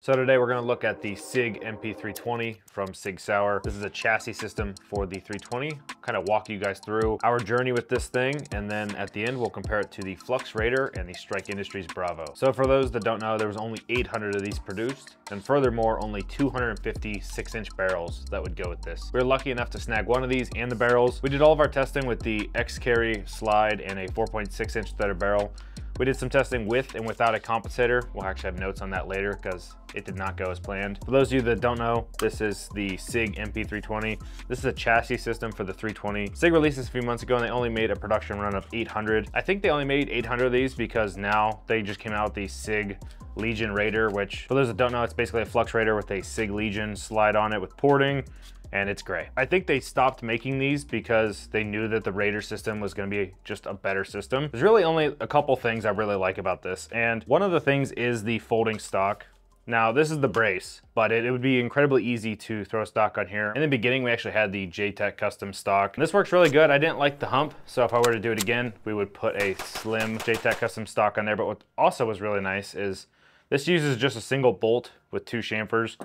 So today we're going to look at the Sig MP320 from Sig Sauer. This is a chassis system for the 320. Kind of walk you guys through our journey with this thing, and then at the end we'll compare it to the Flux Raider and the Strike Industries Bravo. So for those that don't know, there was only 800 of these produced, and furthermore only 250 6-inch barrels that would go with this. We were lucky enough to snag one of these and the barrels. We did all of our testing with the X-Carry slide and a 4.6-inch threaded barrel. We did some testing with and without a compensator. We'll actually have notes on that later because it did not go as planned. For those of you that don't know, this is the Sig MP320. This is a chassis system for the 320. Sig released this a few months ago and they only made a production run of 800. I think they only made 800 of these because now they just came out with the Sig Legion Raider, which for those that don't know, it's basically a Flux Raider with a Sig Legion slide on it with porting. And it's gray. I think they stopped making these because they knew that the Raider system was gonna be just a better system. There's really only a couple things I really like about this. And one of the things is the folding stock. Now this is the brace, but it would be incredibly easy to throw a stock on here. In the beginning, we actually had the JTech custom stock. And this works really good. I didn't like the hump. So if I were to do it again, we would put a slim JTech custom stock on there. But what also was really nice is this uses just a single bolt with 2 chamfers,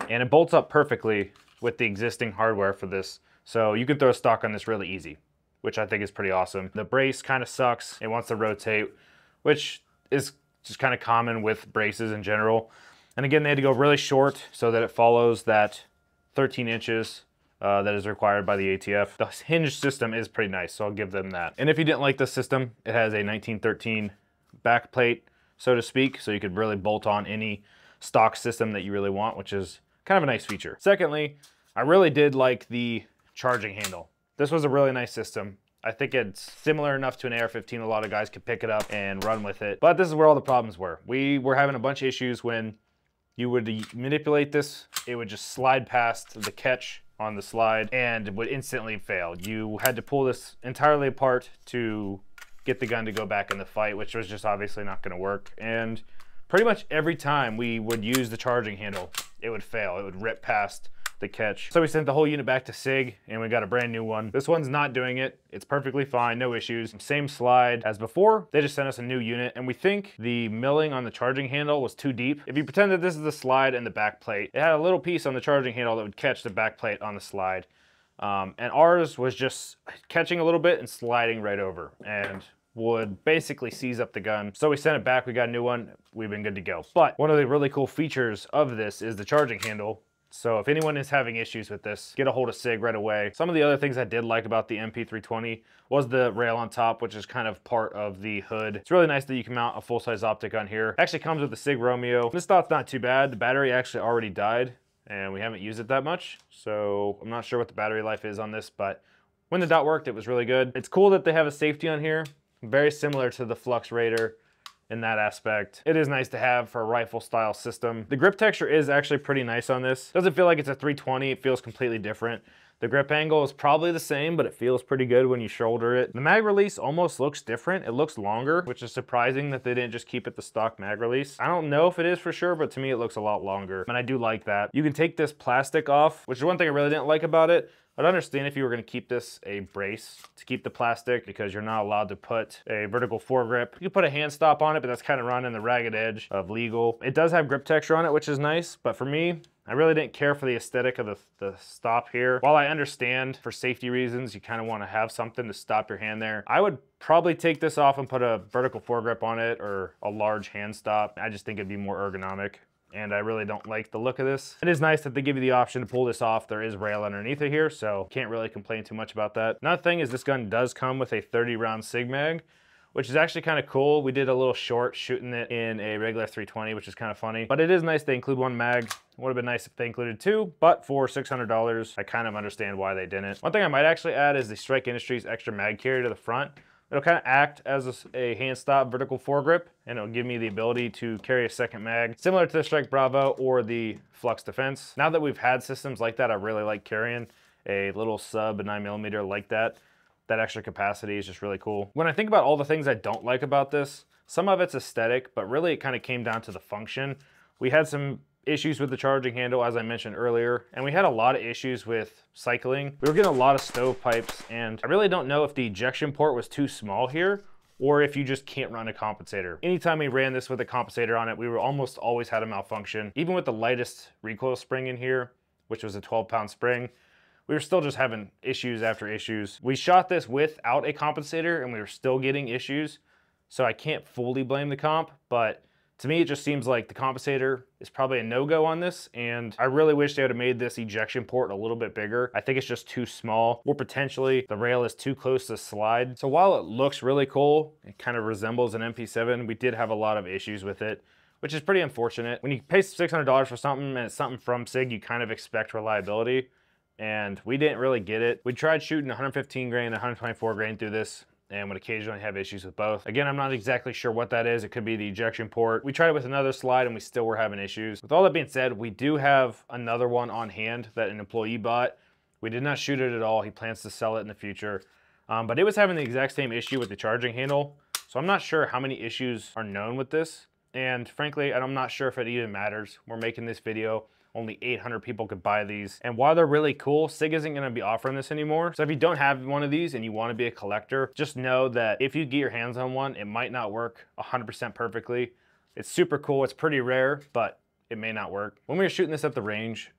and it bolts up perfectly with the existing hardware for this. So you can throw a stock on this really easy, which I think is pretty awesome. The brace kind of sucks. It wants to rotate, which is just kind of common with braces in general. And again, they had to go really short so that it follows that 13 inches that is required by the ATF. The hinge system is pretty nice, so I'll give them that. And if you didn't like this system, it has a 1913 back plate, so to speak, so you could really bolt on any stock system that you really want, which is kind of a nice feature. Secondly, I really did like the charging handle. This was a really nice system. I think it's similar enough to an AR-15. A lot of guys could pick it up and run with it. But this is where all the problems were. We were having a bunch of issues when you would manipulate this. It would just slide past the catch on the slide and would instantly fail. You had to pull this entirely apart to get the gun to go back in the fight, which was just obviously not going to work. And pretty much every time we would use the charging handle, it would fail. It would rip past the catch. So we sent the whole unit back to Sig and we got a brand new one. This one's not doing it. It's perfectly fine, no issues. Same slide as before. They just sent us a new unit and we think the milling on the charging handle was too deep. If you pretend that this is the slide and the back plate, it had a little piece on the charging handle that would catch the back plate on the slide. And ours was just catching a little bit and sliding right over and would basically seize up the gun. So we sent it back, we got a new one, we've been good to go. But one of the really cool features of this is the charging handle. So if anyone is having issues with this, get a hold of Sig right away. Some of the other things I did like about the MP320 was the rail on top, which is kind of part of the hood. It's really nice that you can mount a full-size optic on here. It actually comes with the Sig Romeo. This thought's not too bad. The battery actually already died and we haven't used it that much. So I'm not sure what the battery life is on this, but when the dot worked, it was really good. It's cool that they have a safety on here. Very similar to the Flux Raider in that aspect. It is nice to have for a rifle style system. The grip texture is actually pretty nice on this. Doesn't feel like it's a 320, it feels completely different. The grip angle is probably the same, but it feels pretty good when you shoulder it. The mag release almost looks different. It looks longer, which is surprising that they didn't just keep it the stock mag release. I don't know if it is for sure, but to me it looks a lot longer, and I do like that. You can take this plastic off, which is one thing I really didn't like about it. I'd understand if you were going to keep this a brace to keep the plastic because you're not allowed to put a vertical foregrip. You can put a hand stop on it, but that's kind of running the ragged edge of legal. It does have grip texture on it, which is nice, but for me, I really didn't care for the aesthetic of the stop here. While I understand for safety reasons, you kind of want to have something to stop your hand there. I would probably take this off and put a vertical foregrip on it or a large hand stop. I just think it'd be more ergonomic. And I really don't like the look of this. It is nice that they give you the option to pull this off. There is rail underneath it here, so can't really complain too much about that. Another thing is this gun does come with a 30-round Sig mag, which is actually kind of cool. We did a little short shooting it in a regular 320, which is kind of funny. But it is nice they include 1 mag. It would have been nice if they included 2, but for $600, I kind of understand why they didn't. One thing I might actually add is the Strike Industries extra mag carrier to the front. It'll kind of act as a hand stop vertical foregrip, and it'll give me the ability to carry a second mag, similar to the Strike Bravo or the Flux Defense. Now that we've had systems like that, I really like carrying a little sub 9mm like that. That extra capacity is just really cool. When I think about all the things I don't like about this, some of it's aesthetic, but really it kind of came down to the function. We had some issues with the charging handle, as I mentioned earlier, and we had a lot of issues with cycling. We were getting a lot of stovepipes, and I really don't know if the ejection port was too small here or if you just can't run a compensator. Anytime we ran this with a compensator on it, we were almost always had a malfunction. Even with the lightest recoil spring in here, which was a 12-pound spring, we were still just having issues after issues. We shot this without a compensator and we were still getting issues. So I can't fully blame the comp, but to me, it just seems like the compensator is probably a no-go on this, and I really wish they would have made this ejection port a little bit bigger. I think it's just too small, or potentially the rail is too close to the slide. So while it looks really cool, it kind of resembles an MP7, we did have a lot of issues with it, which is pretty unfortunate. When you pay $600 for something and it's something from Sig, you kind of expect reliability, and we didn't really get it. We tried shooting 115 grain, 124 grain through this, and would occasionally have issues with both. Again, I'm not exactly sure what that is. It could be the ejection port. We tried it with another slide and we still were having issues. With all that being said, we do have another one on hand that an employee bought. We did not shoot it at all. He plans to sell it in the future. But it was having the exact same issue with the charging handle. So I'm not sure how many issues are known with this. And frankly, I'm not sure if it even matters. We're making this video. Only 800 people could buy these. And while they're really cool, Sig isn't gonna be offering this anymore. So if you don't have one of these and you wanna be a collector, just know that if you get your hands on one, it might not work 100% perfectly. It's super cool, it's pretty rare, but it may not work. When we were shooting this at the range,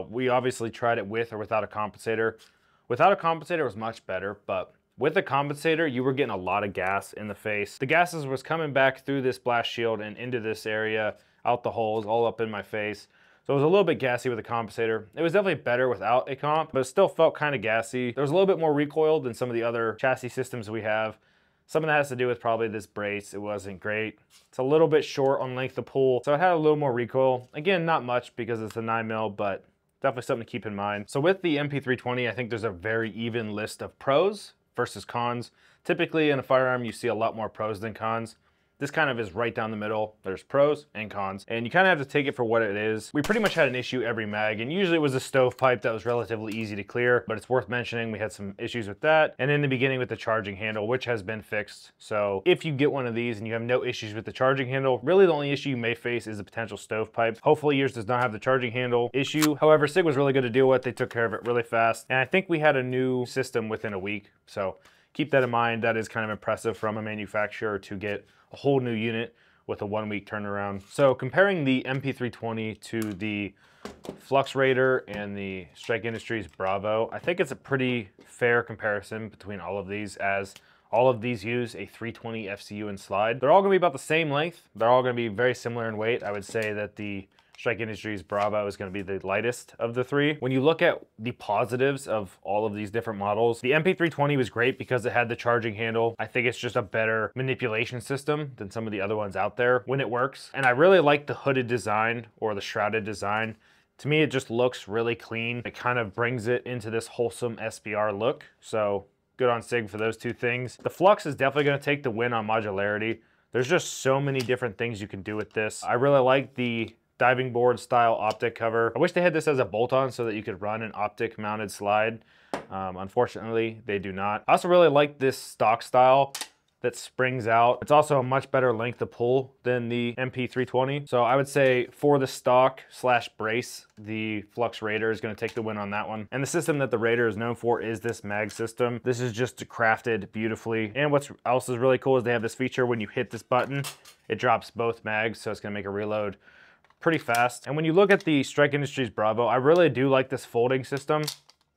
we obviously tried it with or without a compensator. Without a compensator, it was much better, but with a compensator, you were getting a lot of gas in the face. The gases was coming back through this blast shield and into this area, out the holes, all up in my face. So it was a little bit gassy with a compensator. It was definitely better without a comp, but it still felt kind of gassy. There was a little bit more recoil than some of the other chassis systems we have. Some of that has to do with probably this brace. It wasn't great. It's a little bit short on length of pull, so it had a little more recoil. Again, not much because it's a 9mm, but definitely something to keep in mind. So with the MP320, I think there's a very even list of pros versus cons. Typically in a firearm, you see a lot more pros than cons. This kind of is right down the middle. There's pros and cons, and you kind of have to take it for what it is. We pretty much had an issue every mag, and usually it was a stovepipe that was relatively easy to clear, but it's worth mentioning we had some issues with that. And in the beginning with the charging handle, which has been fixed. So if you get one of these and you have no issues with the charging handle, really the only issue you may face is a potential stovepipe. Hopefully yours does not have the charging handle issue. However, Sig was really good to deal with. They took care of it really fast. And I think we had a new system within a week. So keep that in mind. That is kind of impressive from a manufacturer to get a whole new unit with a 1-week turnaround. So comparing the MP320 to the Flux Raider and the Strike Industries Bravo, I think it's a pretty fair comparison between all of these, as all of these use a 320 FCU and slide. They're all gonna be about the same length. They're all gonna be very similar in weight. I would say that the Strike Industries Bravo is going to be the lightest of the three. When you look at the positives of all of these different models, the MP320 was great because it had the charging handle. I think it's just a better manipulation system than some of the other ones out there when it works. And I really like the hooded design, or the shrouded design. To me, it just looks really clean. It kind of brings it into this wholesome SBR look. So good on Sig for those two things. The Flux is definitely going to take the win on modularity. There's just so many different things you can do with this. I really like the diving board style optic cover. I wish they had this as a bolt-on so that you could run an optic mounted slide. Unfortunately, they do not. I also really like this stock style that springs out. It's also a much better length of pull than the MP320. So I would say for the stock slash brace, the Flux Raider is gonna take the win on that one. And the system that the Raider is known for is this mag system. This is just crafted beautifully. And what's else is really cool is they have this feature when you hit this button, it drops both mags, so it's gonna make a reload pretty fast. And when you look at the Strike Industries Bravo, I really do like this folding system.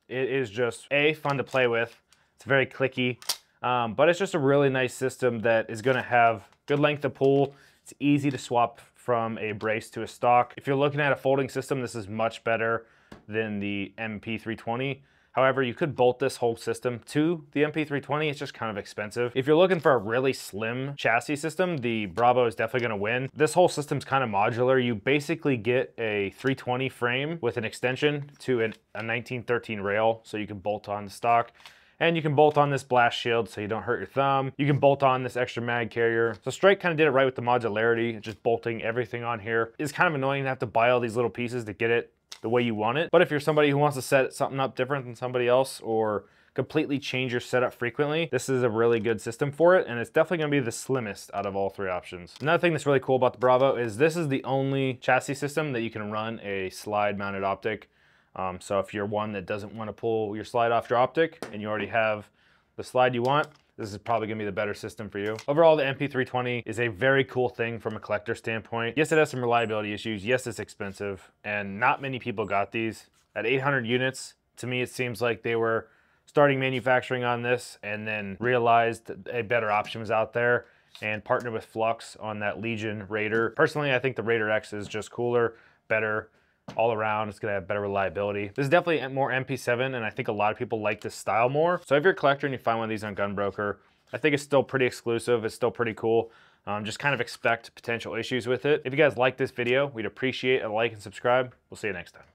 It is just fun to play with. It's very clicky, but it's just a really nice system that is gonna have good length of pull. It's easy to swap from a brace to a stock. If you're looking at a folding system, this is much better than the MP320. However, you could bolt this whole system to the MP320. It's just kind of expensive. If you're looking for a really slim chassis system, the Bravo is definitely gonna win. This whole system's kind of modular. You basically get a 320 frame with an extension to a 1913 rail, so you can bolt on the stock. And you can bolt on this blast shield so you don't hurt your thumb. You can bolt on this extra mag carrier. So Strike kind of did it right with the modularity, just bolting everything on here. It's kind of annoying to have to buy all these little pieces to get it the way you want it. But if you're somebody who wants to set something up different than somebody else, or completely change your setup frequently, this is a really good system for it, and it's definitely gonna be the slimmest out of all three options. Another thing that's really cool about the Bravo is this is the only chassis system that you can run a slide mounted optic. So if you're one that doesn't want to pull your slide off your optic and you already have the slide you want, this is probably gonna be the better system for you. Overall, the MP320 is a very cool thing from a collector standpoint. Yes, it has some reliability issues. Yes, it's expensive, and not many people got these. At 800 units, to me, it seems like they were starting manufacturing on this and then realized a better option was out there and partnered with Flux on that Legion Raider. Personally, I think the Raider X is just cooler, better, all around. It's gonna have better reliability. This is definitely more MP7, and I think a lot of people like this style more. So if you're a collector and you find one of these on Gunbroker, I think it's still pretty exclusive. It's still pretty cool. Just kind of expect potential issues with it. If you guys like this video, we'd appreciate a like and subscribe. We'll see you next time.